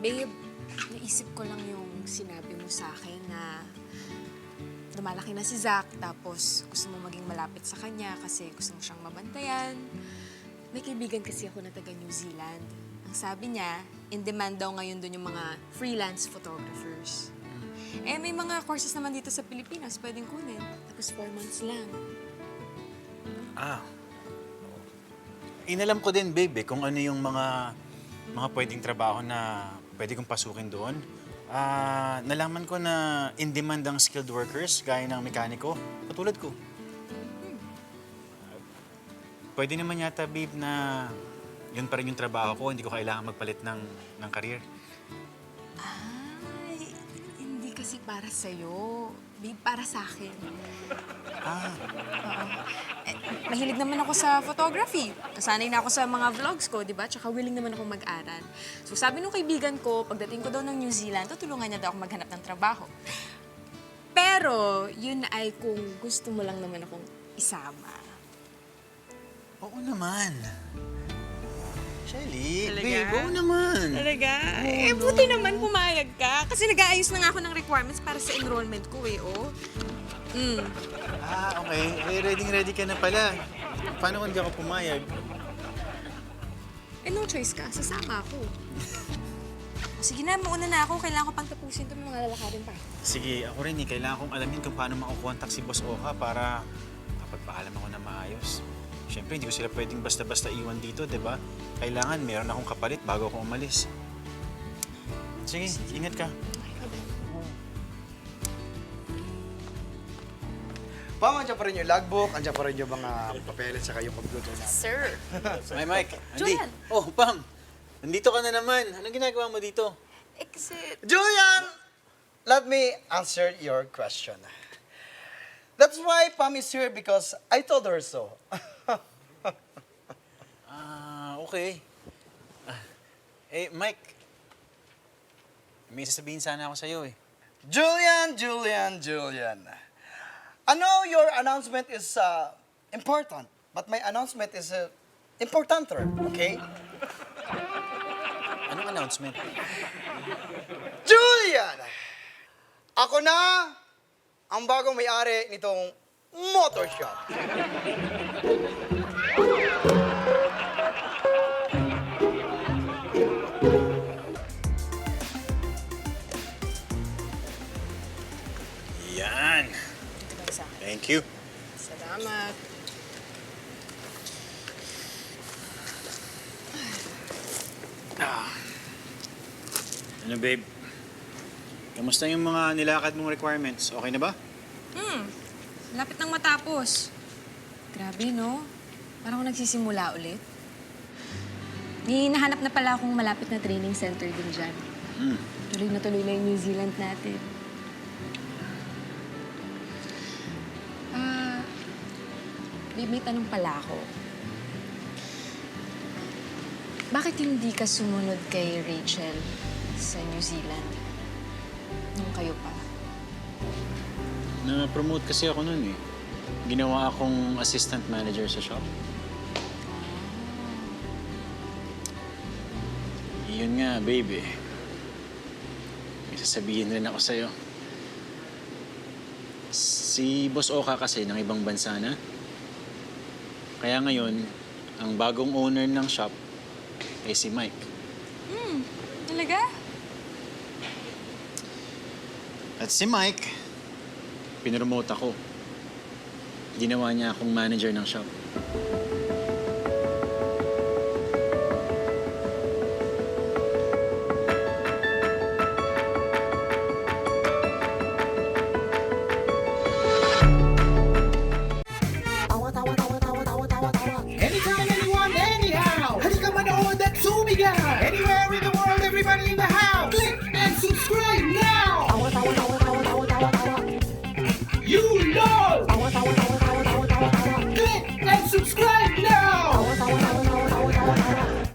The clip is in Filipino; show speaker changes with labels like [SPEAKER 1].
[SPEAKER 1] Babe, naisip ko lang yung sinabi mo sa akin na lumalaki na si Zach, tapos gusto mo maging malapit sa kanya kasi gusto mo siyang mabantayan. May kaibigan kasi ako na taga New Zealand. Ang sabi niya, in demand daw ngayon dun yung mga freelance photographers. Eh, may mga courses naman dito sa Pilipinas pwedeng kunin. Tapos 4 months lang.
[SPEAKER 2] Ah. Inalam ko din, babe, kung ano yung mga pwedeng trabaho na pwede kong pasukin doon. Nalaman ko na in-demand ang skilled workers, gaya ng mekaniko, katulad ko. Pwede naman yata, babe, na yun pa rin yung trabaho ko, hindi ko kailangan magpalit ng career.
[SPEAKER 1] Ay, hindi kasi para sa'yo. Babe, para sa akin.
[SPEAKER 2] Ah,
[SPEAKER 1] Oo. Eh, mahilig naman ako sa photography. Nasanay na ako sa mga vlogs ko, di ba? Tsaka willing naman ako mag-aral. So sabi nung kaibigan ko, pagdating ko daw ng New Zealand, tutulungan niya daw ako maghanap ng trabaho. Pero, yun ay kung gusto mo lang naman akong isama.
[SPEAKER 2] oo naman. Shelly,
[SPEAKER 1] Talaga?
[SPEAKER 2] babe, oo naman.
[SPEAKER 1] Talaga? Eh, buti naman pumayag ka. Kasi nag-aayos na nga ako ng requirements para sa enrollment ko eh, oh.
[SPEAKER 2] Okay. Eh, ready ka na pala. Paano kung di ako pumayag?
[SPEAKER 1] Eh, no choice ka. Sasama ako. O, sige na, mauna na ako. Kailangan ko pang tapusin ito. Mga lalakarin pa.
[SPEAKER 2] Sige, ako rin eh. Kailangan kong alamin kung paano makukontak si Boss Oka para kapagpaalam ako na maayos. Siyempre, hindi ko sila pwedeng basta-basta iwan dito, di ba? Kailangan meron akong kapalit bago ako umalis. Sige, ingat ka.
[SPEAKER 3] Pam, andyan pa rin yung logbook, andyan pa rin yung mga papeles sa yung computer natin.
[SPEAKER 1] Sir.
[SPEAKER 2] Hi, Mike. Andy.
[SPEAKER 1] Julian.
[SPEAKER 2] Oh, Pam. Nandito ka na naman. Anong ginagawa mo dito?
[SPEAKER 1] Eh, kasi...
[SPEAKER 3] Julian! Let me answer your question. That's why Pam is here because I told her so.
[SPEAKER 2] Okay. Mike. May sasabihin sana ako sa'yo eh.
[SPEAKER 3] Julian. I know your announcement is important, but my announcement is importanter, okay?
[SPEAKER 2] Anong announcement?
[SPEAKER 3] Julian! Ako na ang bagong may-ari nitong motor shop.
[SPEAKER 2] Yan. Thank you.
[SPEAKER 1] Salamat.
[SPEAKER 2] Ano, babe? Kamusta yung mga nilakad mong requirements? Okay na ba?
[SPEAKER 1] Lapit nang matapos. Grabe, no? Parang ako nagsisimula ulit. Nahanap na pala akong malapit na training center din dyan. Tuloy na yung New Zealand natin. Babe, may tanong pala ako. Bakit hindi ka sumunod kay Rachel sa New Zealand nung kayo pa?
[SPEAKER 2] Na-promote kasi ako nun eh. Ginawa akong assistant manager sa shop. Yun nga, babe eh. May sasabihin rin ako sa'yo. Si Boss Oka kasi ng ibang bansa na. Kaya ngayon, ang bagong owner ng shop ay si Mike.
[SPEAKER 1] Talaga?
[SPEAKER 2] At si Mike, pinromote ako. Ginawa niya akong manager ng shop.